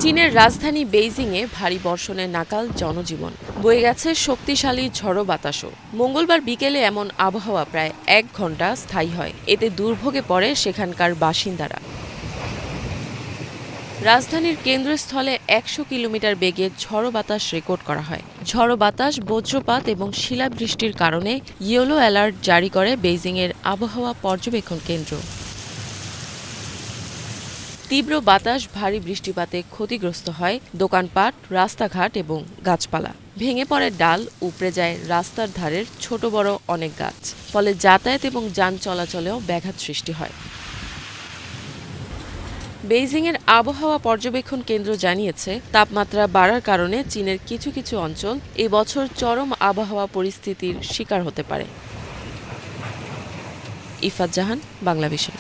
চীনের রাজধানী বেইজিংয়ে ভারী বর্ষণে নাকাল জনজীবন, বয়ে গেছে শক্তিশালী ঝড়ো বাতাসও। মঙ্গলবার বিকেলে এমন আবহাওয়া প্রায় 1 ঘণ্টা স্থায়ী হয়। এতে দুর্ভোগে পড়ে সেখানকার বাসিন্দারা। রাজধানীর কেন্দ্রস্থলে 100 কিলোমিটার বেগে ঝড়ো বাতাস রেকর্ড করা হয়। ঝড়ো বাতাস, বজ্রপাত এবং শিলাবৃষ্টির কারণে ইয়েলো অ্যালার্ট জারি করে বেইজিংয়ের আবহাওয়া পর্যবেক্ষণ কেন্দ্র। তীব্র বাতাস, ভারী বৃষ্টিপাতে ক্ষতিগ্রস্ত হয় দোকানপাট, রাস্তাঘাট এবং গাছপালা। ভেঙে পড়ে ডাল, উপড়ে যায় রাস্তার ধারের ছোট বড় অনেক গাছ। ফলে যাতায়াত এবং যান চলাচলেও ব্যাঘাত সৃষ্টি হয়। বেইজিংয়ের আবহাওয়া পর্যবেক্ষণ কেন্দ্র জানিয়েছে, তাপমাত্রা বাড়ার কারণে চীনের কিছু কিছু অঞ্চল এ বছর চরম আবহাওয়া পরিস্থিতির শিকার হতে পারে। ইফাত জাহান, বাংলাভিশন।